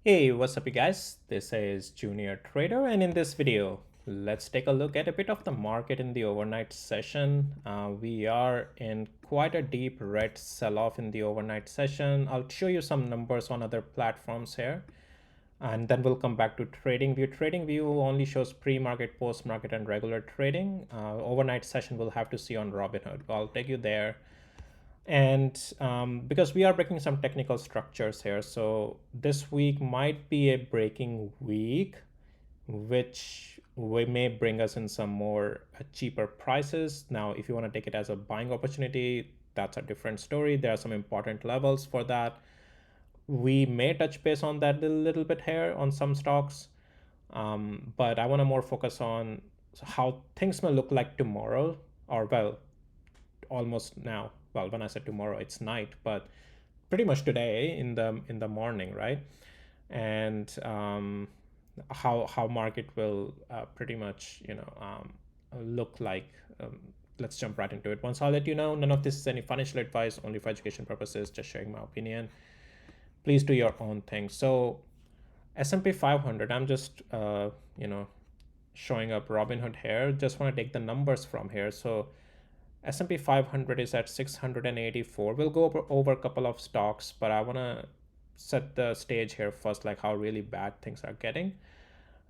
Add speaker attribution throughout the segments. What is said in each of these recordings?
Speaker 1: Hey, what's up you guys? This is Junior Trader, and in this video, let's take a look at a bit of the market in the overnight session. We are in quite a deep red sell-off in the overnight session. I'll show you some numbers on other platforms here, and then we'll come back to TradingView. TradingView only shows pre-market, post-market, and regular trading. Overnight session we'll have to see on Robinhood. I'll take you there. And because we are breaking some technical structures here, so this week might be a breaking week, which we may bring us in some more cheaper prices. Now, if you want to take it as a buying opportunity, that's a different story. There are some important levels for that. We may touch base on that a little bit here on some stocks, but I want to more focus on how things may look like tomorrow, or well, almost now. Well, when I said tomorrow, it's night, but pretty much today in the morning, right? And how market will pretty much look like. Let's jump right into it. Once I'll let you know, none of this is any financial advice, only for education purposes, just sharing my opinion. Please do your own thing. So S&P 500, I'm just showing up Robinhood here. Just want to take the numbers from here. So S&P 500 is at 684. We'll go over a couple of stocks, but I want to set the stage here first, like how really bad things are getting.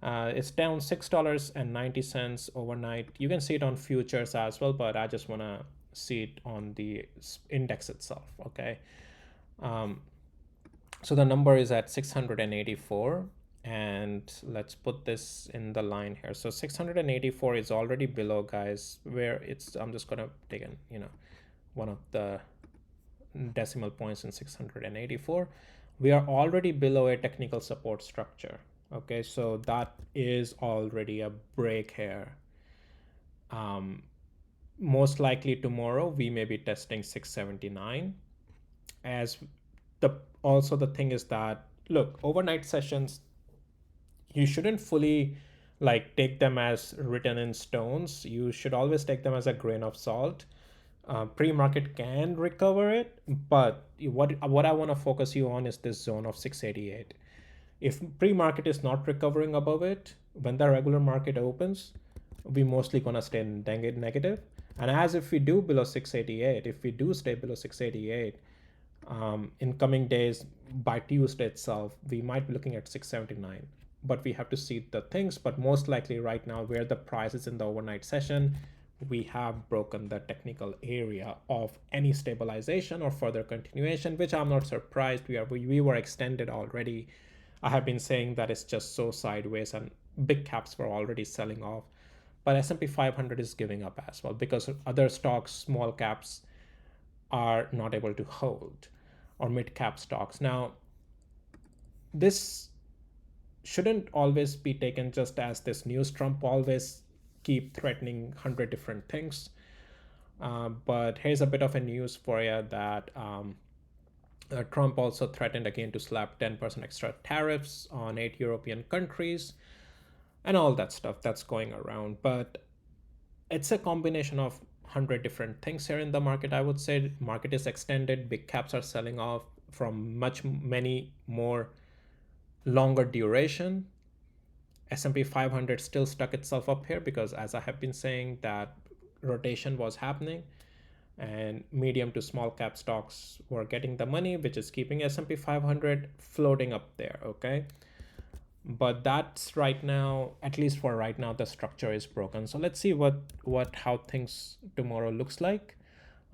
Speaker 1: It's down $6.90 overnight. You can see it on futures as well, but I just want to see it on the index itself. Okay. So the number is at 684, and let's put this in the line here. So 684 is already below, guys, where it's, I'm just gonna take an one of the decimal points in 684. We are already below a technical support structure. Okay, so that is already a break here. Most likely tomorrow we may be testing 679. As the also the thing is that, look, overnight sessions, you shouldn't fully like take them as written in stones. You should always take them as a grain of salt. Pre-market can recover it, but what I want to focus you on is this zone of 688. If pre-market is not recovering above it, when the regular market opens, we mostly gonna stay negative. And as if we do below 688, if we do stay below 688, in coming days, by Tuesday itself, we might be looking at 679. But we have to see the things. But most likely right now, where the price is in the overnight session, we have broken the technical area of any stabilization or further continuation, which I'm not surprised. We were extended already. I have been saying that it's just so sideways, and big caps were already selling off. But S&P 500 is giving up as well, because other stocks, small caps, are not able to hold, or mid cap stocks. Now, this shouldn't always be taken just as this news. Trump always keep threatening 100 different things. But here's a bit of a news for you that Trump also threatened again to slap 10% extra tariffs on 8 European countries and all that stuff that's going around. But it's a combination of 100 different things here in the market. I would say market is extended, big caps are selling off from many more longer duration. S&P 500 still stuck itself up here because, as I have been saying, that rotation was happening and medium to small cap stocks were getting the money, which is keeping S&P 500 floating up there. Okay, but that's right now, at least for right now, the structure is broken. So let's see how things tomorrow looks like.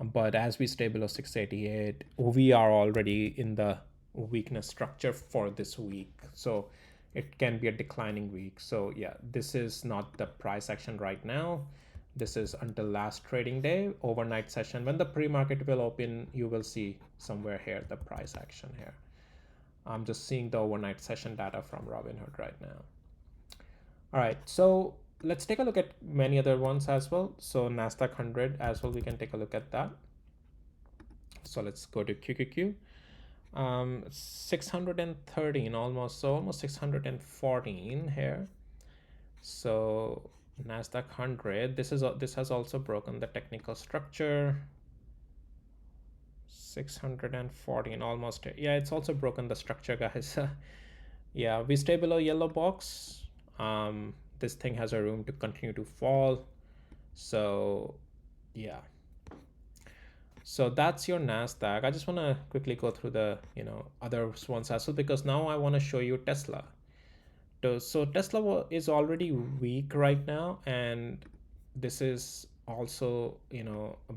Speaker 1: But as we stay below 688, we are already in the weakness structure for this week, so it can be a declining week. So yeah, this is not the price action right now. This is until last trading day, overnight session. When the pre-market will open, you will see somewhere here the price action here. I'm just seeing the overnight session data from Robinhood right now. All right, so let's take a look at many other ones as well. So Nasdaq 100 as well, we can take a look at that. So let's go to QQQ. 613 almost, so almost 614 here. So Nasdaq 100, this has also broken the technical structure. 614 almost, yeah, it's also broken the structure, guys. Yeah, we stay below yellow box. This thing has a room to continue to fall. So yeah, so that's your Nasdaq. I just want to quickly go through the other ones as well, because now I want to show you Tesla. So Tesla is already weak right now, and this is also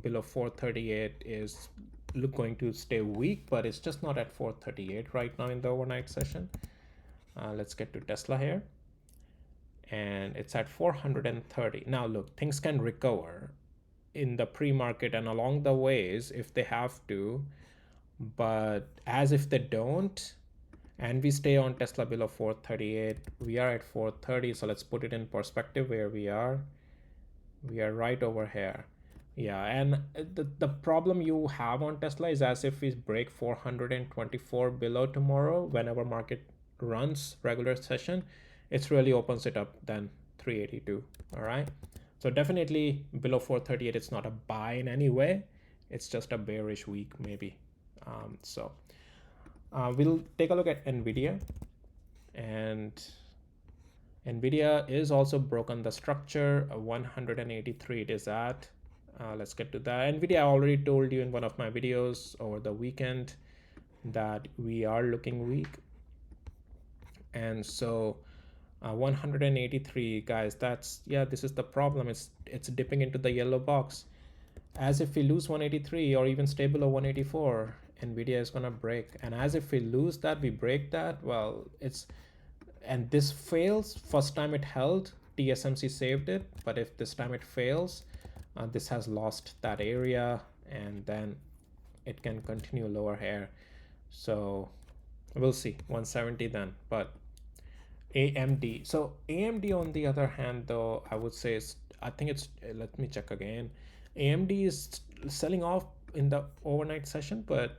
Speaker 1: below 438 is going to stay weak, but it's just not at 438 right now in the overnight session. Let's get to Tesla here, and it's at 430. Now look, things can recover in the pre-market and along the ways if they have to, but as if they don't, and we stay on Tesla below 438, we are at 430. So let's put it in perspective where we are right over here. Yeah, and the problem you have on Tesla is as if we break 424 below tomorrow, whenever market runs regular session, it's really opens it up then 382. All right, so definitely below 438 it's not a buy in any way, it's just a bearish week maybe. We'll take a look at Nvidia, and Nvidia is also broken the structure. 183 it is at. Let's get to that. Nvidia, I already told you in one of my videos over the weekend that we are looking weak, and so 183, guys, that's, yeah, this is the problem. It's dipping into the yellow box. As if we lose 183 or even stay below 184, Nvidia is gonna break. And as if we lose that, we break that, well, it's, and this fails, first time it held, TSMC saved it, but if this time it fails, this has lost that area, and then it can continue lower here. So we'll see 170 then. But AMD, so AMD on the other hand, though, I would say I think it's, let me check again. AMD is selling off in the overnight session, but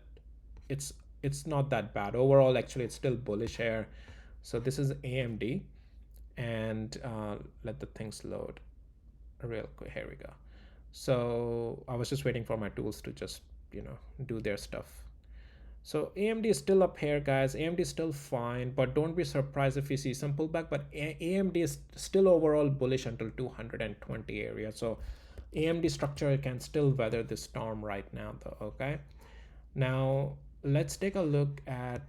Speaker 1: it's not that bad overall. Actually, it's still bullish here. So this is AMD, and let the things load real quick. Here we go. So I was just waiting for my tools to just do their stuff. So AMD is still up here, guys. AMD is still fine, but don't be surprised if you see some pullback. But AMD is still overall bullish until 220 area. So AMD structure can still weather this storm right now, though. Okay. Now let's take a look at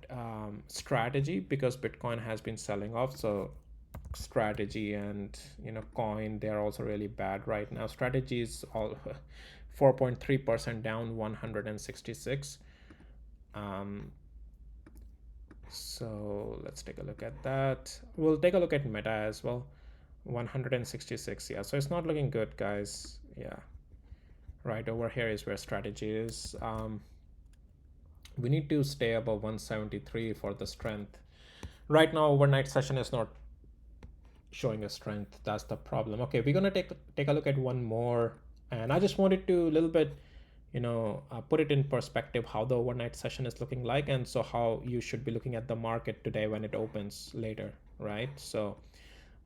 Speaker 1: strategy, because Bitcoin has been selling off. So strategy and coin, they're also really bad right now. Strategy is all 4.3% down, 166. So let's take a look at that. We'll take a look at Meta as well. 166. Yeah, so it's not looking good, guys. Yeah, right over here is where strategy is. We need to stay above 173 for the strength. Right now overnight session is not showing a strength. That's the problem. Okay, we're gonna take a look at one more, and I just wanted to a little bit put it in perspective how the overnight session is looking like, and so how you should be looking at the market today when it opens later, right? So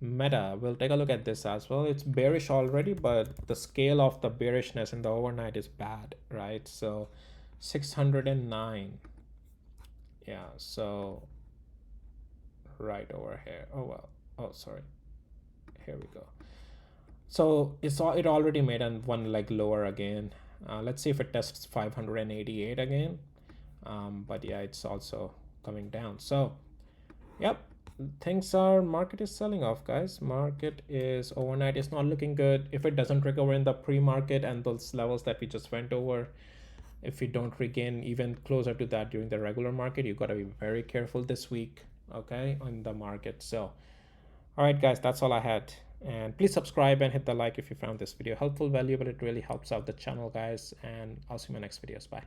Speaker 1: Meta, we'll take a look at this as well. It's bearish already, but the scale of the bearishness in the overnight is bad, right? So 609. Yeah, so right over here. Oh well. Oh, sorry. Here we go. So it already made one leg lower again. Let's see if it tests 588 again. But yeah, it's also coming down. So yep, market is selling off, guys. Market is overnight is not looking good. If it doesn't recover in the pre-market and those levels that we just went over, if we don't regain even closer to that during the regular market, you've got to be very careful this week, okay, on the market. So all right, guys, that's all I had. And please subscribe and hit the like if you found this video helpful, valuable. It really helps out the channel, guys. And I'll see you in my next videos. Bye.